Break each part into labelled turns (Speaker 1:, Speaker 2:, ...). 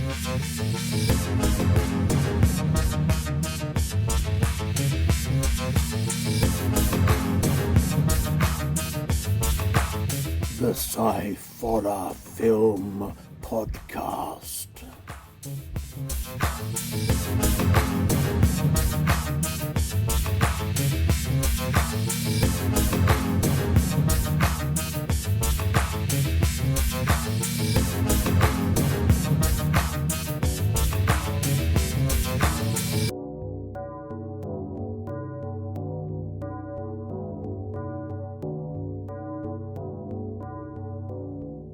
Speaker 1: The Sciforror Film Podcast.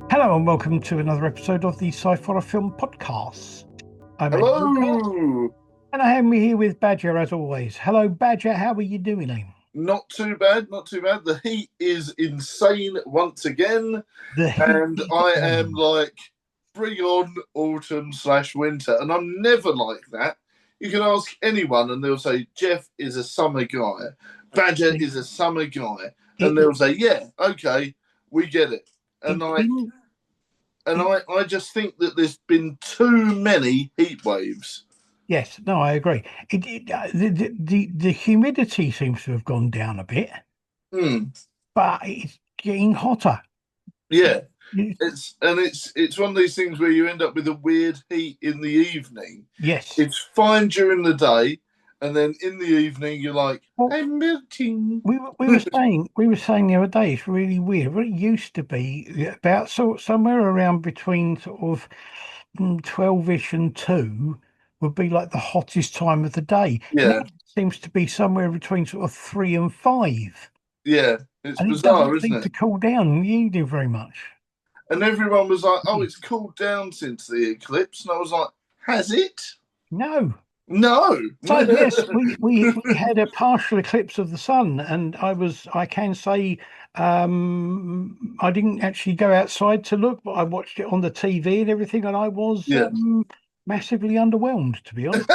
Speaker 1: Hello and welcome to another episode of the Sci-Fi Film Podcast.
Speaker 2: Hello!
Speaker 1: And I am here with Badger as always. Hello Badger, how are you doing?
Speaker 2: Not too bad, not too bad. The heat is insane once again. And I am like, bring on autumn/winter. And I'm never like that. You can ask anyone and they'll say, Jeff is a summer guy. Badger is a summer guy. And they'll say, yeah, okay, we get it. And I just think that there's been too many heat waves.
Speaker 1: Yes, no, I agree. The humidity seems to have gone down a bit, but it's getting hotter.
Speaker 2: Yeah, it's one of these things where you end up with a weird heat in the evening.
Speaker 1: Yes,
Speaker 2: it's fine during the day, and then in the evening you're like, I'm melting.
Speaker 1: We were saying the other day, it's really weird. What it used to be about somewhere around between sort of 12ish and 2 would be like the hottest time of the day.
Speaker 2: Yeah,
Speaker 1: now it seems to be somewhere between sort of 3 and 5.
Speaker 2: Yeah, it's
Speaker 1: and
Speaker 2: bizarre,
Speaker 1: it doesn't seem to cool down in the evening very much.
Speaker 2: And everyone was like, "Oh, it's cooled down since the eclipse," and I was like, "Has it?"
Speaker 1: No.
Speaker 2: So
Speaker 1: yes, we had a partial eclipse of the sun, and I can say I didn't actually go outside to look, but I watched it on the TV and everything, and I was massively underwhelmed, to be honest.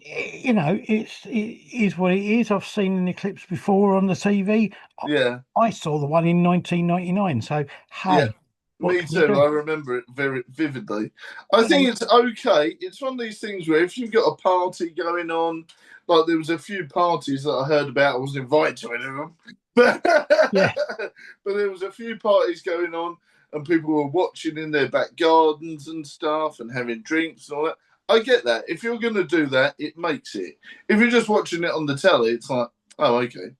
Speaker 1: It is what it is. I've seen an eclipse before on the TV.
Speaker 2: Yeah,
Speaker 1: I saw the one in 1999. So hey.
Speaker 2: Yeah. Me too. I remember it very vividly. I think it's okay. It's one of these things where if you've got a party going on, like there was a few parties that I heard about. I wasn't invited to any of them, but there was a few parties going on, and people were watching in their back gardens and stuff, and having drinks and all that. I get that. If you're going to do that, it makes it. If you're just watching it on the telly, it's like, oh, okay.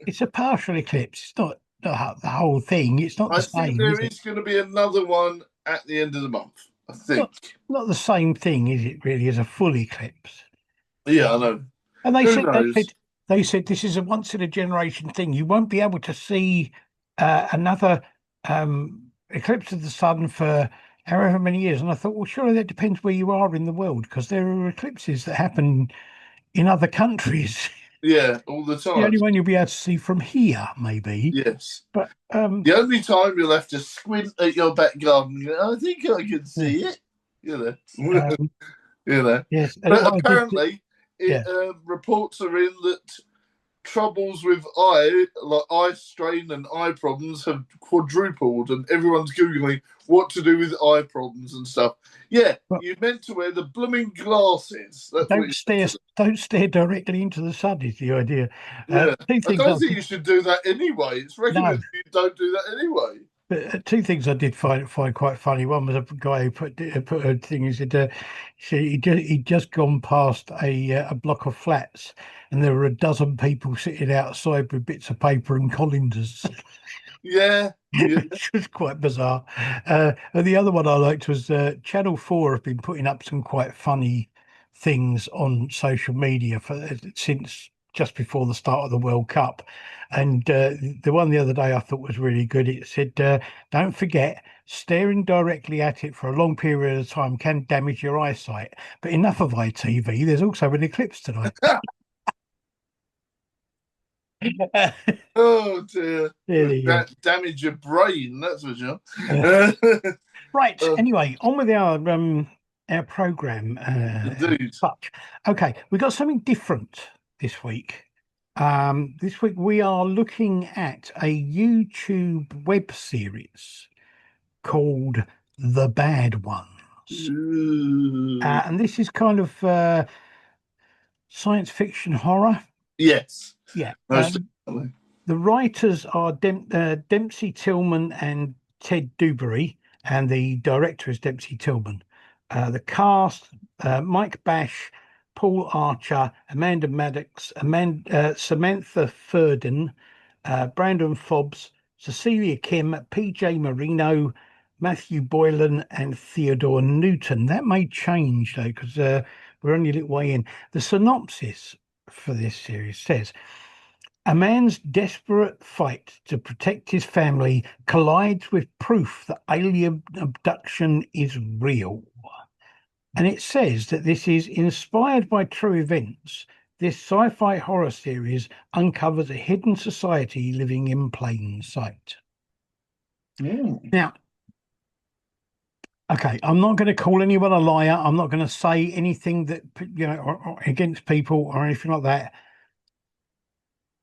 Speaker 1: It's a partial eclipse. It's not the whole thing. It's not the same. I think
Speaker 2: there is going to be another one at the end of the month. I think
Speaker 1: not the same thing, is it? Really, as a full eclipse.
Speaker 2: Yeah, I know.
Speaker 1: And they said this is a once in a generation thing. You won't be able to see another eclipse of the sun for however many years. And I thought, well, surely that depends where you are in the world, because there are eclipses that happen in other countries.
Speaker 2: Yeah, all the time.
Speaker 1: The only one you'll be able to see from here, maybe.
Speaker 2: Yes.
Speaker 1: But
Speaker 2: the only time you'll have to squint at your back garden, I think I can see it. You know.
Speaker 1: Yes.
Speaker 2: But apparently, reports are in that troubles with eye strain and eye problems have quadrupled, and everyone's Googling what to do with eye problems and stuff. Yeah, you're meant to wear the blooming glasses.
Speaker 1: Don't stare directly into the sun is the idea.
Speaker 2: I don't think you should do that anyway. It's recommended you don't do that anyway.
Speaker 1: But two things I did find quite funny. One was a guy who put a thing. He said he'd just gone past a block of flats, and there were a dozen people sitting outside with bits of paper and colanders.
Speaker 2: Yeah.
Speaker 1: Which was quite bizarre. And the other one I liked was Channel 4 have been putting up some quite funny things on social media since just before the start of the World Cup. And the one the other day I thought was really good. It said, don't forget, staring directly at it for a long period of time can damage your eyesight. But enough of ITV, there's also an eclipse tonight.
Speaker 2: Oh dear. Damage your brain, that's for sure.
Speaker 1: Right, anyway, on with our programme.
Speaker 2: Indeed.
Speaker 1: Okay, we've got something different this week. This week we are looking at a YouTube web series called The Bad Ones.
Speaker 2: Ooh.
Speaker 1: And this is kind of science fiction horror.
Speaker 2: Yes,
Speaker 1: Yeah.
Speaker 2: most definitely.
Speaker 1: The writers are Dempsey Tillman and Ted Dewberry, and the director is Dempsey Tillman. The cast: Mike Bash, Paul Archer, Amanda Maddox, Samantha Ferdin, Brandon Fobbs, Cecilia Kim, PJ Marino, Matthew Boylan, and Theodore Newton. That may change though, because we're only a little way in. The synopsis for this series says: a man's desperate fight to protect his family collides with proof that alien abduction is real. And it says that this is inspired by true events. This sci-fi horror series uncovers a hidden society living in plain sight.
Speaker 2: Mm.
Speaker 1: Now, okay, I'm not going to call anyone a liar. I'm not going to say anything that, or against people or anything like that.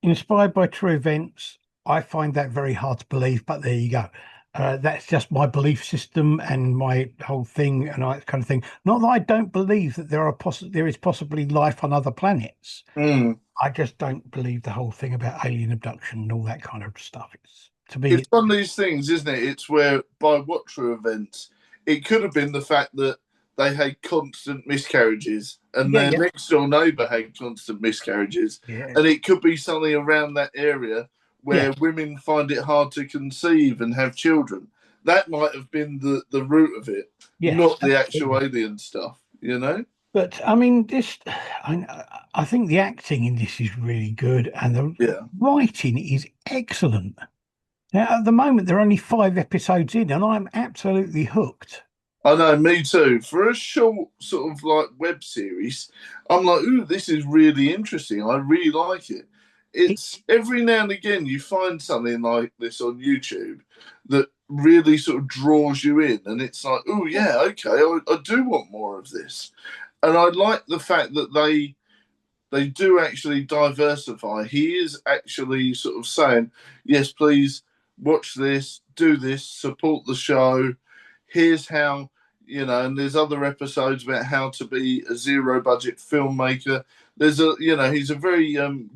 Speaker 1: Inspired by true events, I find that very hard to believe, but there you go. That's just my belief system and my whole thing and that kind of thing. Not that I don't believe that there is possibly life on other planets.
Speaker 2: Mm.
Speaker 1: I just don't believe the whole thing about alien abduction and all that kind of stuff. It's to me,
Speaker 2: It's one of these things, isn't it? It's where by what true events it could have been the fact that they had constant miscarriages and
Speaker 1: yeah,
Speaker 2: their
Speaker 1: yeah,
Speaker 2: next door neighbour had constant miscarriages,
Speaker 1: yeah,
Speaker 2: and it could be something around that area
Speaker 1: yeah,
Speaker 2: where women find it hard to conceive and have children. That might have been the root of it,
Speaker 1: yes,
Speaker 2: not the actual
Speaker 1: absolutely.
Speaker 2: alien stuff, you know?
Speaker 1: But I mean, I think the acting in this is really good and the
Speaker 2: Yeah.
Speaker 1: writing is excellent. Now, at the moment, there are only 5 episodes in, and I'm absolutely hooked.
Speaker 2: I know, me too. For a short sort of like web series, I'm like, ooh, this is really interesting. I really like it.
Speaker 1: It,
Speaker 2: It's every now and again you find something like this on YouTube that really sort of draws you in, and it's like, oh yeah, okay, I do want more of this. And I like the fact that they do actually diversify. He is actually sort of saying, yes, please watch this, do this, support the show. Here's how, and there's other episodes about how to be a zero budget filmmaker. He's a very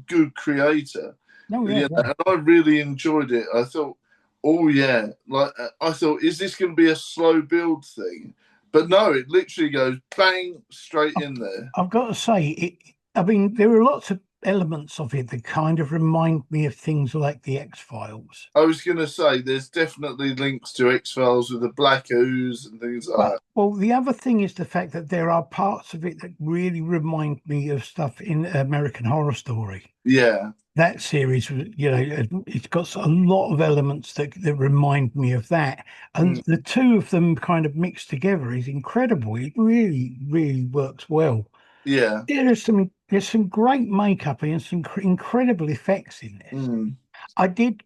Speaker 2: good creator,
Speaker 1: no, yeah, yeah.
Speaker 2: and I really enjoyed it. I thought, oh yeah, like I thought, is this going to be a slow build thing? But no, it literally goes bang straight
Speaker 1: I've,
Speaker 2: in there.
Speaker 1: I've got to say, I mean, there are lots of elements of it that kind of remind me of things like the X-Files.
Speaker 2: I was going to say there's definitely links to X Files with the Black Ooze and things like
Speaker 1: But
Speaker 2: that.
Speaker 1: well, the other thing is the fact that there are parts of it that really remind me of stuff in American Horror Story.
Speaker 2: Yeah.
Speaker 1: That series, it's got a lot of elements that remind me of that. And
Speaker 2: Mm.
Speaker 1: the two of them kind of mixed together is incredible. It really, really works well.
Speaker 2: Yeah.
Speaker 1: There's some great makeup and some incredible effects in this.
Speaker 2: Mm.
Speaker 1: I did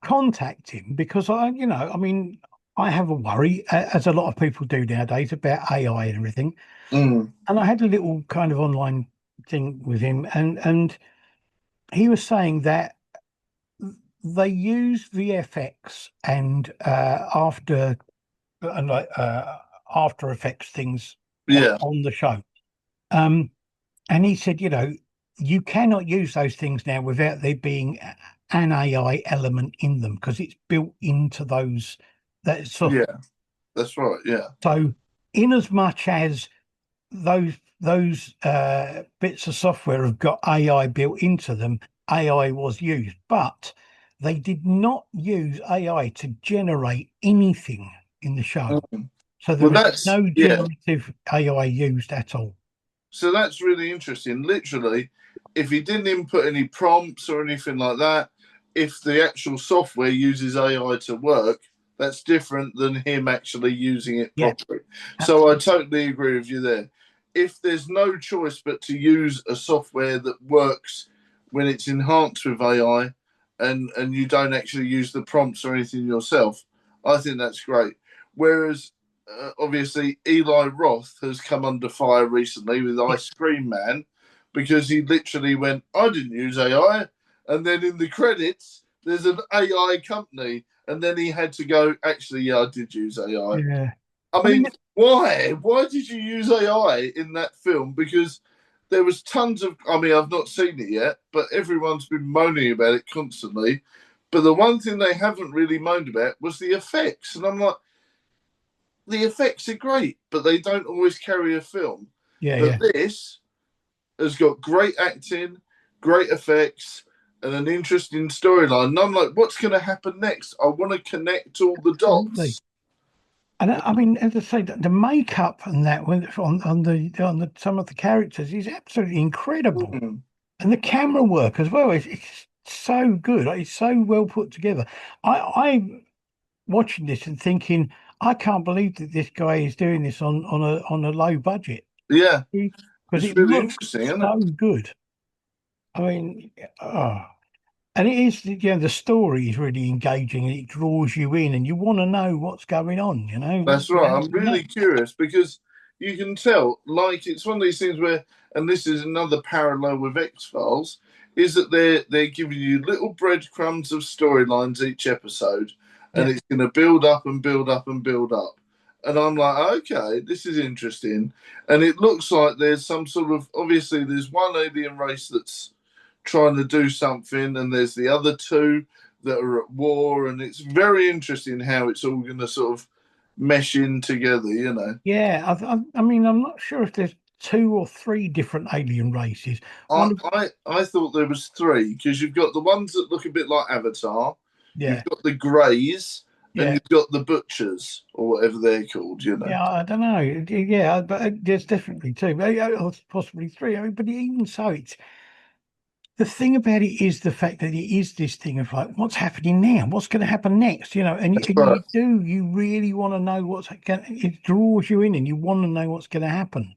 Speaker 1: contact him because I mean, I have a worry, as a lot of people do nowadays, about AI and everything.
Speaker 2: Mm.
Speaker 1: And I had a little kind of online thing with him, and he was saying that they use VFX and After Effects things
Speaker 2: Yeah.
Speaker 1: on the show. Um, and he said, you cannot use those things now without there being an AI element in them because it's built into that software.
Speaker 2: Yeah. That's right. Yeah.
Speaker 1: So, in as much as those bits of software have got AI built into them, AI was used, but they did not use AI to generate anything in the show.
Speaker 2: Mm.
Speaker 1: So there
Speaker 2: Well,
Speaker 1: was
Speaker 2: that's,
Speaker 1: no
Speaker 2: yeah.
Speaker 1: generative AI used at all.
Speaker 2: So that's really interesting. Literally, if he didn't input any prompts or anything like that, if the actual software uses AI to work, that's different than him actually using it
Speaker 1: Yeah,
Speaker 2: properly. So I
Speaker 1: absolutely.
Speaker 2: totally agree with you there. If there's no choice but to use a software that works when it's enhanced with AI and you don't actually use the prompts or anything yourself, I think that's great. Whereas obviously Eli Roth has come under fire recently with
Speaker 1: Yeah,
Speaker 2: Ice Cream Man because he literally went, I didn't use AI. And then in the credits, there's an AI company and then he had to go, actually, yeah, I did use AI.
Speaker 1: Yeah.
Speaker 2: I
Speaker 1: I mean,
Speaker 2: mean, why? Why did you use AI in that film? Because there was tons of. I mean, I've not seen it yet, but everyone's been moaning about it constantly. But the one thing they haven't really moaned about was the effects, and I'm like, the effects are great, but they don't always carry a film.
Speaker 1: yeah,
Speaker 2: But
Speaker 1: yeah.
Speaker 2: this has got great acting, great effects, and an interesting storyline. And I'm like, what's going to happen next? I want to connect all the
Speaker 1: Absolutely.
Speaker 2: dots.
Speaker 1: And I mean, as I say, the makeup and that on the some of the characters is absolutely incredible,
Speaker 2: Mm,
Speaker 1: and the camera work as well. It's so good. It's so well put together. I'm watching this and thinking, I can't believe that this guy is doing this on a low budget
Speaker 2: yeah,
Speaker 1: because
Speaker 2: it's
Speaker 1: it
Speaker 2: really
Speaker 1: looks
Speaker 2: interesting, isn't it?
Speaker 1: so good. I mean, oh. And it is, the story is really engaging and it draws you in and you want to know what's going on, what's
Speaker 2: That's
Speaker 1: going to
Speaker 2: right. I'm
Speaker 1: happen
Speaker 2: really
Speaker 1: next.
Speaker 2: curious because you can tell, like, it's one of these things where, and this is another parallel with X Files, is that they're giving you little breadcrumbs of storylines each episode, and
Speaker 1: Yeah,
Speaker 2: it's going to build up and build up and build up. And I'm like, okay, this is interesting. And it looks like there's some sort of, obviously, there's one alien race that's trying to do something, and there's the other two that are at war, and it's very interesting how it's all going to sort of mesh in together, you know.
Speaker 1: yeah. I mean, I'm not sure if there's two or three different alien races.
Speaker 2: I
Speaker 1: One of,
Speaker 2: I thought there was three because you've got the ones that look a bit like Avatar, you've
Speaker 1: yeah,
Speaker 2: got the Greys, and
Speaker 1: yeah,
Speaker 2: you've got the Butchers or whatever they're called, you know.
Speaker 1: yeah. I don't know. Yeah, but there's definitely two, or possibly three. I mean, but even so, it's the thing about it is the fact that it is this thing of like, what's happening now? What's going to happen next? And you,
Speaker 2: That's
Speaker 1: and
Speaker 2: right.
Speaker 1: you really want to know what's going. It draws you in, and you want to know what's going to happen.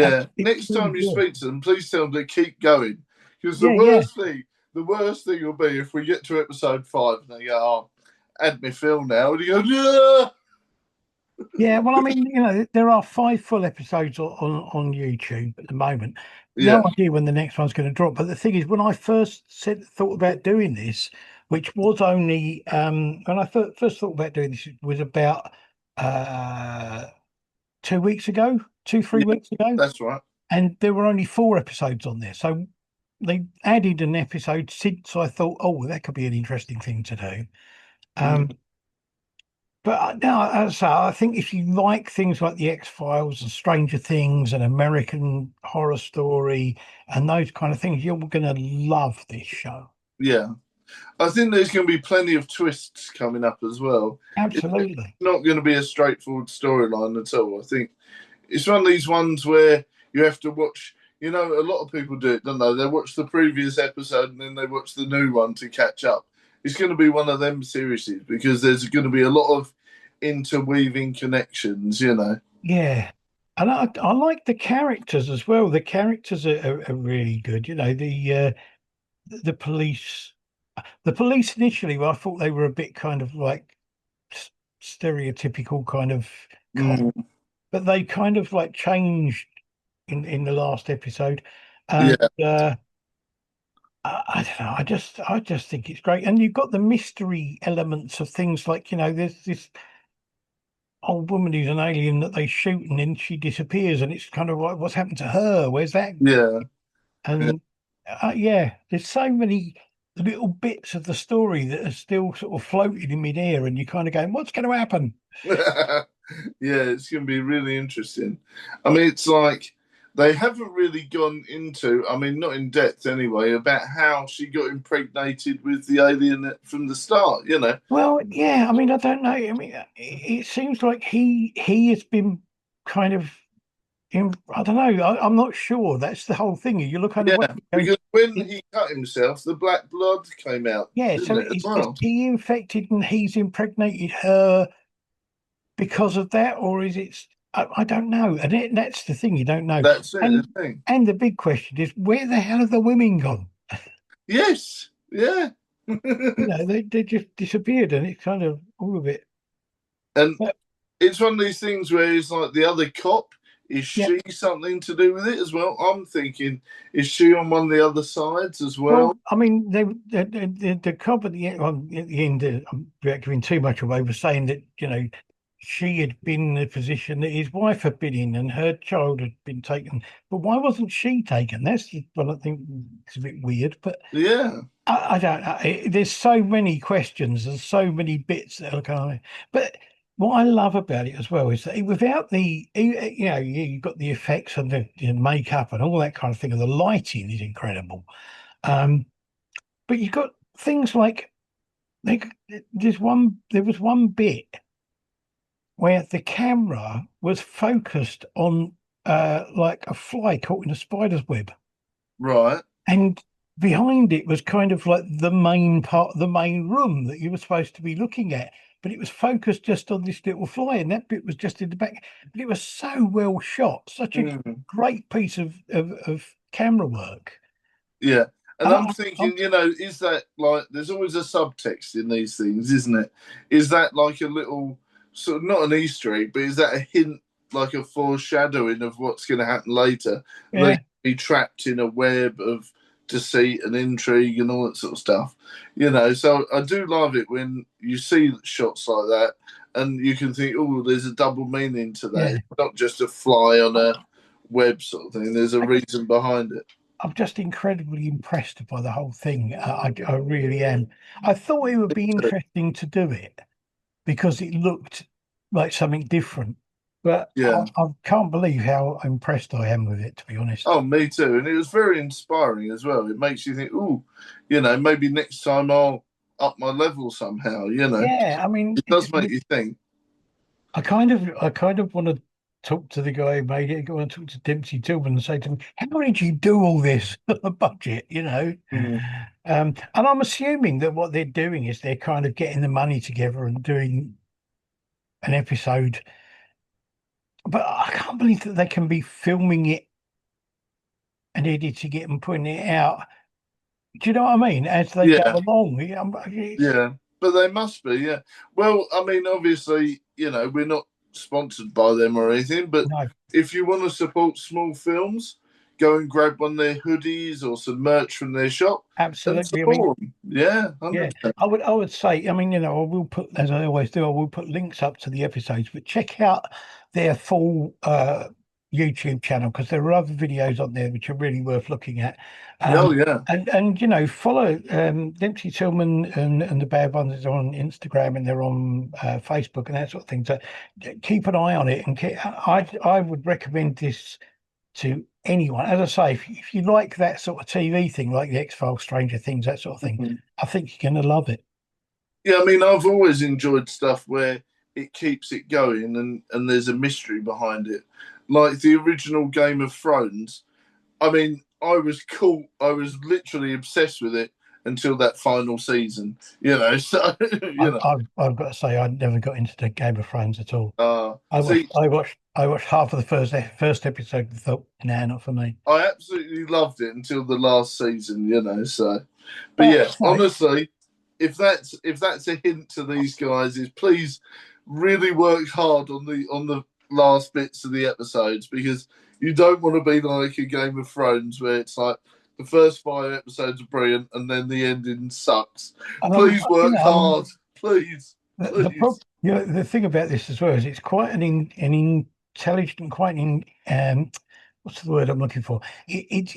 Speaker 1: And
Speaker 2: Yeah.
Speaker 1: it's
Speaker 2: Next
Speaker 1: really
Speaker 2: time you
Speaker 1: good.
Speaker 2: speak to them, please tell them to keep going. Because
Speaker 1: Yeah, yeah,
Speaker 2: the worst thing will be if we get to episode 5 and they go, "Oh, add me Phil now," and you go, "Yeah."
Speaker 1: yeah. Well, I mean, there are 5 full episodes on YouTube at the moment. No
Speaker 2: Yeah.
Speaker 1: idea when the next one's going to drop. But the thing is, when I first thought about doing this, which was only when I first thought about doing this was about 2 weeks ago, two, three
Speaker 2: Yeah.
Speaker 1: weeks ago,
Speaker 2: That's right.
Speaker 1: and there were only 4 episodes on there. So they added an episode since I thought, oh, that could be an interesting thing to do. Um,
Speaker 2: Mm.
Speaker 1: but now, so I think if you like things like the X Files and Stranger Things and American Horror Story and those kind of things, you're going to love this show.
Speaker 2: Yeah. I think there's going to be plenty of twists coming up as well. It's
Speaker 1: Absolutely.
Speaker 2: not going to be a straightforward storyline at all. I think it's one of these ones where you have to watch. You know, a lot of people do it, don't they? They watch the previous episode and then they watch the new one to catch up. It's going to be one of them series because there's going to be a lot of interweaving connections, you know.
Speaker 1: Yeah. And I like the characters as well. The characters are really good. The police. The police initially, well, I thought they were a bit kind of like stereotypical kind of cop,
Speaker 2: Mm,
Speaker 1: but they kind of like changed in the last episode, and
Speaker 2: yeah,
Speaker 1: I don't know. I just think it's great, and you've got the mystery elements of things like there's this old woman who's an alien that they shoot, and then she disappears, and it's kind of like what's happened to her? Where's that?
Speaker 2: yeah.
Speaker 1: And yeah, there's so many little bits of the story that are still sort of floating in midair, and you're kind of going, what's going to happen?
Speaker 2: Yeah, it's going to be really interesting. I mean, it's like they haven't really gone into, I mean, not in depth anyway, about how she got impregnated with the alien from the start, you know?
Speaker 1: Well, yeah, I mean, I don't know. I mean, it seems like he has been kind of I don't know. I'm not sure. That's the whole thing. You look kind of
Speaker 2: Yeah,
Speaker 1: what going.
Speaker 2: because when he cut himself, the black blood came out,
Speaker 1: Yeah,
Speaker 2: didn't
Speaker 1: so
Speaker 2: it, as
Speaker 1: is
Speaker 2: well?
Speaker 1: he infected and he's impregnated her because of that, or is it? I don't know, and that's the thing you don't know.
Speaker 2: That's it, the
Speaker 1: And
Speaker 2: thing.
Speaker 1: and the big question is, where the hell have the women gone?
Speaker 2: Yes, yeah.
Speaker 1: They just disappeared, and it's kind of all of it.
Speaker 2: And
Speaker 1: But
Speaker 2: it's one of these things where it's like the other cop Is
Speaker 1: Yeah.
Speaker 2: she something to do with it as well? I'm thinking, is she on one of the other sides as
Speaker 1: Well,
Speaker 2: well?
Speaker 1: I mean, the cop at at the end, I'm not giving too much away, was saying that, she had been in the position that his wife had been in and her child had been taken. But why wasn't she taken? That's well, I think it's a bit weird, but
Speaker 2: Yeah,
Speaker 1: I don't know. There's so many questions. There's so many bits that are kind of. But what I love about it as well is that without you've got the effects and the makeup and all that kind of thing, and the lighting is incredible. Um, but you've got things like like there was one bit where the camera was focused on like a fly caught in a spider's web.
Speaker 2: right.
Speaker 1: And behind it was kind of like the main part of the main room that you were supposed to be looking at. But it was focused just on this little fly, and that bit was just in the back. But it was so well shot, such a
Speaker 2: Mm.
Speaker 1: great piece of camera work.
Speaker 2: Yeah. And
Speaker 1: And
Speaker 2: I'm thinking, is that like, there's always a subtext in these things, isn't it? Is that like a little, sort of not an Easter egg, but is that a hint, like a foreshadowing of what's going to happen later? They
Speaker 1: yeah,
Speaker 2: be trapped in a web of deceit and intrigue and all that sort of stuff. So I do love it when you see shots like that and you can think, oh, there's a double meaning to that.
Speaker 1: yeah.
Speaker 2: It's not just a fly on a web sort of thing. There's a reason behind it.
Speaker 1: I'm just incredibly impressed by the whole thing. I really am. I thought it would be interesting to do it because it looked like something different, but
Speaker 2: Yeah.
Speaker 1: I can't believe how impressed I am with it, to be honest.
Speaker 2: Oh, me too. And it was very inspiring as well. It makes you think, oh, maybe next time I'll up my level somehow.
Speaker 1: Yeah, I mean,
Speaker 2: It does make you think.
Speaker 1: I kind of want to talk to the guy who made it. Go and talk to Dempsey Tillman and say to him, "How did you do all this on a budget?"
Speaker 2: Mm.
Speaker 1: And I'm assuming that what they're doing is they're kind of getting the money together and doing an episode. But I can't believe that they can be filming it and editing it and putting it out. Do you know what I mean? As they go
Speaker 2: Yeah,
Speaker 1: along. It's
Speaker 2: yeah. But they must be, yeah. Well, I mean, obviously, we're not sponsored by them or anything, but
Speaker 1: no,
Speaker 2: if you want to support small films, go and grab one of their hoodies or some merch from their shop and
Speaker 1: absolutely. I mean,
Speaker 2: support them. Yeah,
Speaker 1: yeah,
Speaker 2: 100%.
Speaker 1: I would say, I mean, I will put, as I always do, I will put links up to the episodes, but check out their full YouTube channel because there are other videos on there which are really worth looking at.
Speaker 2: Oh,
Speaker 1: Um,
Speaker 2: yeah.
Speaker 1: and follow Dempsey Tillman and the Bad Ones on Instagram and they're on Facebook and that sort of thing. So keep an eye on it and I would recommend this to anyone. As I say, if you like that sort of TV thing, like the X-Files, Stranger Things, that sort of thing,
Speaker 2: Mhm.
Speaker 1: I think you're going to love it.
Speaker 2: Yeah, I mean, I've always enjoyed stuff where it keeps it going and there's a mystery behind it. Like the original Game of Thrones. I mean, I was literally obsessed with it until that final season, so,
Speaker 1: I've got to say, I never got into the Game of Thrones at all.
Speaker 2: see,
Speaker 1: I watched half of the first episode and thought, nah, not for me.
Speaker 2: I absolutely loved it until the last season, so, but
Speaker 1: But
Speaker 2: yeah,
Speaker 1: no,
Speaker 2: honestly, if that's a hint to these guys, is please really work hard on the last bits of the episodes because you don't want to be like a Game of Thrones where it's like the first 5 episodes are brilliant and then the ending sucks.
Speaker 1: and
Speaker 2: Please work
Speaker 1: I mean,
Speaker 2: hard, please, please.
Speaker 1: the thing about this as well is it's quite an intelligent, quite what's the word I'm looking for? It's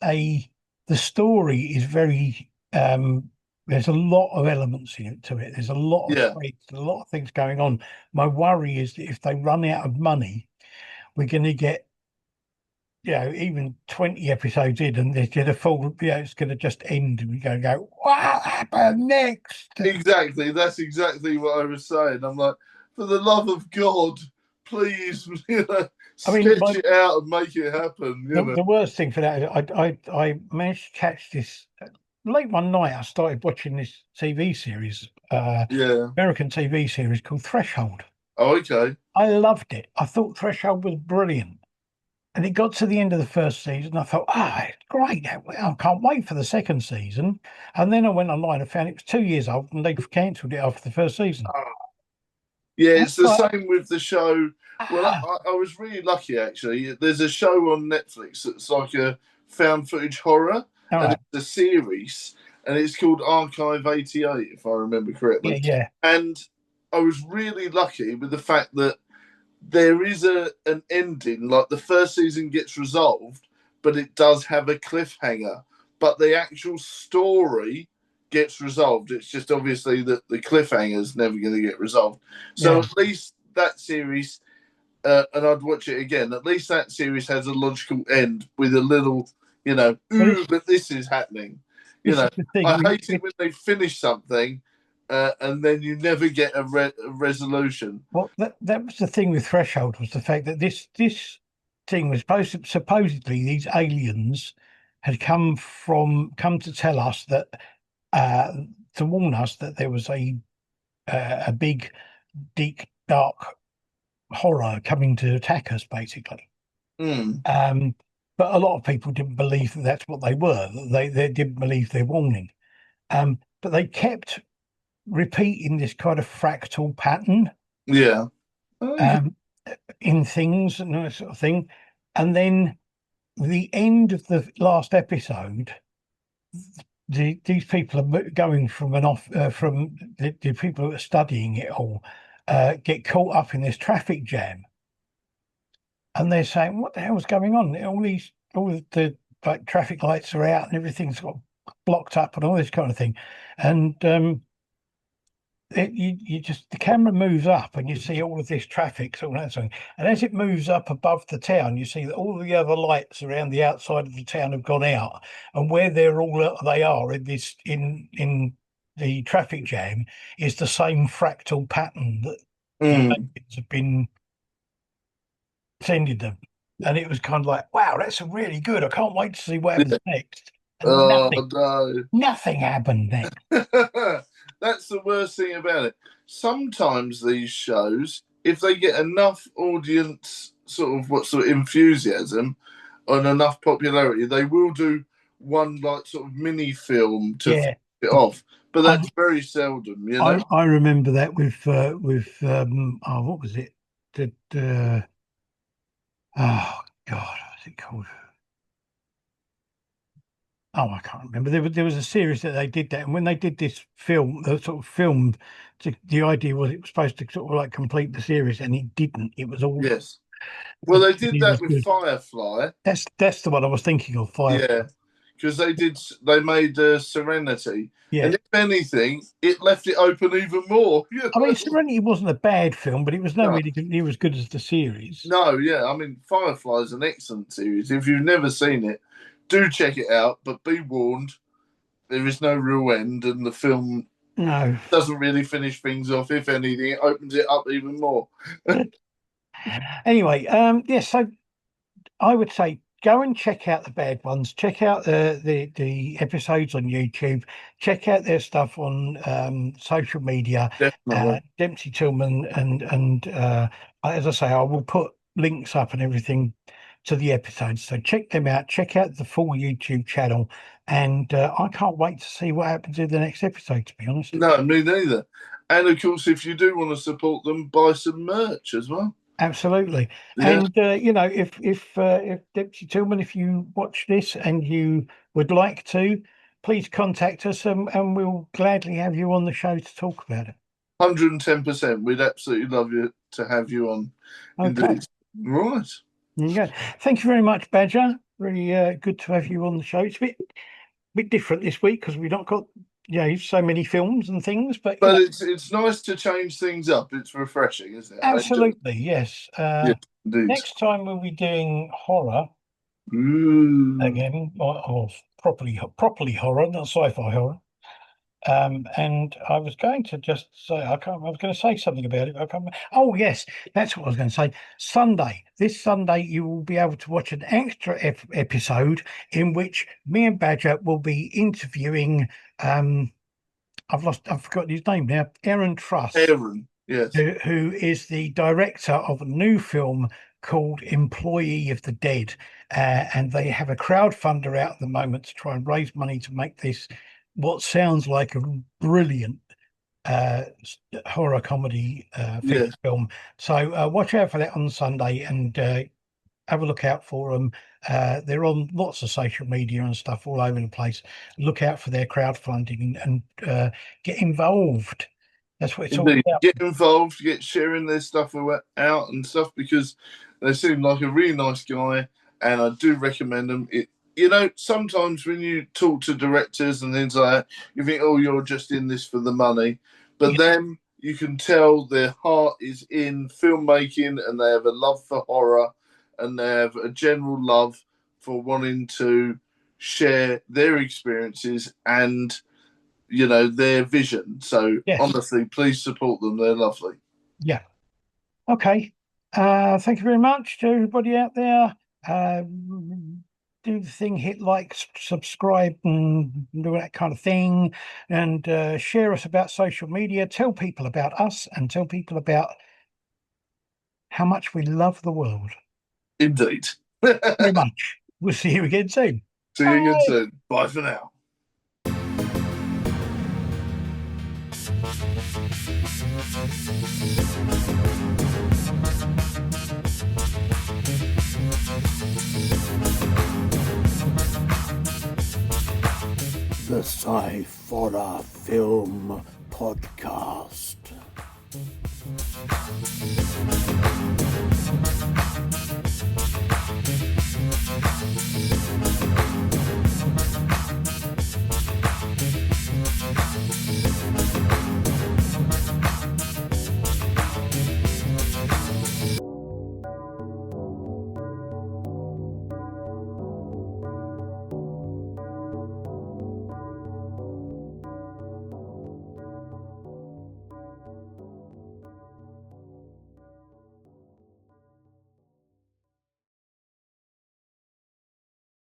Speaker 1: a the story is very there's a lot of elements in it to it. There's a lot of
Speaker 2: Yeah,
Speaker 1: threads, a lot of things going on. My worry is that if they run out of money, we're going to get even 20 episodes in and there's just a full it's going to just end and we're going to go what happened next.
Speaker 2: exactly. That's exactly what I was saying. I'm like, for the love of God, please,
Speaker 1: I mean,
Speaker 2: sketch it out and make it happen.
Speaker 1: the worst thing for that is I managed to catch this late one night. I started watching this TV series,
Speaker 2: Yeah.
Speaker 1: American TV series called Threshold.
Speaker 2: Oh, okay.
Speaker 1: I loved it. I thought Threshold was brilliant. And it got to the end of the first season. I thought, it's great. I can't wait for the second season. And then I went online and found it was 2 years old and they've cancelled it after the first season.
Speaker 2: Yeah,
Speaker 1: That's
Speaker 2: it's the
Speaker 1: like,
Speaker 2: same with the show. Well,
Speaker 1: ah,
Speaker 2: I was really lucky actually. There's a show on Netflix that's like a found footage horror,
Speaker 1: all
Speaker 2: and
Speaker 1: right.
Speaker 2: it's a series, and it's called Archive 88, if I remember
Speaker 1: Yeah,
Speaker 2: correctly.
Speaker 1: yeah,
Speaker 2: And I was really lucky with the fact that there is an ending. Like the first season gets resolved, but it does have a cliffhanger. But the actual story gets resolved. It's just obviously that the cliffhanger is never going to get resolved. So
Speaker 1: yeah.
Speaker 2: at least that series, and I'd watch it again. At least that series has a logical end with a little,
Speaker 1: Well,
Speaker 2: ooh, but this is happening. You
Speaker 1: this
Speaker 2: know,
Speaker 1: is the thing.
Speaker 2: I hate it when they finish something and then you never get a resolution.
Speaker 1: Well, that was the thing with Threshold, was the fact that this thing was supposedly these aliens had come to tell us that uh, to warn us that there was a big, deep, dark horror coming to attack us, basically.
Speaker 2: Mm,
Speaker 1: Um, but a lot of people didn't believe that that's what they were. They didn't believe their warning. But they kept repeating this kind of fractal pattern.
Speaker 2: yeah. Okay.
Speaker 1: Um, in things and that sort of thing. And then the end of the last episode, these people are going from from the people who are studying it all get caught up in this traffic jam, and they're saying, "What the hell's going on? All of the like traffic lights are out and everything's got blocked up and all this kind of thing," and you just the camera moves up and you see all of this traffic, all that sort of, and as it moves up above the town, you see that all the other lights around the outside of the town have gone out, and where they are in this in the traffic jam is the same fractal pattern that the
Speaker 2: Mm,
Speaker 1: aliens have been sending them, and it was kind of like, wow, that's really good. I can't wait to see what happens
Speaker 2: yeah.
Speaker 1: next. And
Speaker 2: Oh no.
Speaker 1: nothing happened next.
Speaker 2: That's the worst thing about it. Sometimes these shows, if they get enough audience sort of enthusiasm and enough popularity, they will do one like sort of mini film to finish
Speaker 1: Yeah.
Speaker 2: it off. But
Speaker 1: I,
Speaker 2: that's very seldom, you know?
Speaker 1: I remember that with oh, what was it? The oh God, what's it called? Oh, I can't remember. There was a series that they did that, and when they did this film, the sort of film, the idea was it was supposed to sort of like complete the series, and it didn't. It was all
Speaker 2: Yes. Well, they did
Speaker 1: it
Speaker 2: that
Speaker 1: was
Speaker 2: with
Speaker 1: good.
Speaker 2: Firefly.
Speaker 1: That's the one I was thinking of. Firefly.
Speaker 2: Yeah. Because they made Serenity.
Speaker 1: Yeah.
Speaker 2: And if anything, it left it open even more. You
Speaker 1: I mean,
Speaker 2: know?
Speaker 1: Serenity wasn't a bad film, but it was
Speaker 2: No.
Speaker 1: nowhere near as good as the series.
Speaker 2: No, yeah. I mean, Firefly is an excellent series. If you've never seen it, do check it out. But be warned, there is no real end, and the film
Speaker 1: No.
Speaker 2: doesn't really finish things off. If anything, it opens it up even more.
Speaker 1: Anyway, yes. So I would say go and check out the bad ones. Check out the episodes on YouTube. Check out their stuff on social media.
Speaker 2: Definitely.
Speaker 1: Dempsey Tillman and as I say, I will put links up and everything to the episodes. So check them out. Check out the full YouTube channel, and I can't wait to see what happens in the next episode. To be honest.
Speaker 2: No, me neither. And of course, if you do want to support them, buy some merch as well.
Speaker 1: Absolutely.
Speaker 2: Yeah,
Speaker 1: And if Deputy Tillman, if you watch this and you would like to, please contact us and we'll gladly have you on the show to talk about it.
Speaker 2: 110%. We'd absolutely love you to have you on.
Speaker 1: Okay.
Speaker 2: Indeed. Right.
Speaker 1: There you go. Thank you very much, Badger. Really good to have you on the show. It's a bit different this week because we've not got so many films and things, but
Speaker 2: But it's nice to change things up. It's refreshing, isn't it? I enjoy it.
Speaker 1: absolutely, yes.
Speaker 2: Yeah, indeed.
Speaker 1: Next time we'll be doing horror
Speaker 2: Ooh.
Speaker 1: again, or properly horror, not sci-fi horror. And I was going to just say, I was going to say something about it. I can't remember. Oh, yes, that's what I was going to say. This Sunday, you will be able to watch an extra episode in which me and Badger will be interviewing. Um, I've forgotten his name now. Aaron Truss,
Speaker 2: Aaron, yes.
Speaker 1: who is the director of a new film called Employee of the Dead. And they have a crowdfunder out at the moment to try and raise money to make this what sounds like a brilliant horror comedy
Speaker 2: Yeah.
Speaker 1: feature film. So watch out for that on Sunday and have a look out for them. They're on lots of social media and stuff all over the place. Look out for their crowdfunding and get involved. That's what it's all
Speaker 2: Indeed.
Speaker 1: about.
Speaker 2: Get involved, get sharing their stuff out and stuff, because they seem like a really nice guy, and I do recommend them. Sometimes when you talk to directors and things like that, you think, oh, you're just in this for the money. But
Speaker 1: Yeah.
Speaker 2: then you can tell their heart is in filmmaking, and they have a love for horror, and they have a general love for wanting to share their experiences and their vision. So
Speaker 1: Yes.
Speaker 2: honestly, please support them. They're lovely.
Speaker 1: Yeah. Okay. Thank you very much to everybody out there. Do the thing, hit like, subscribe, and do that kind of thing, and share us about social media. Tell people about us, and tell people about how much we love the world.
Speaker 2: Indeed.
Speaker 1: Very much. We'll see you again soon.
Speaker 2: See you again soon. Bye for now.
Speaker 3: The Sci-Forror Film Podcast.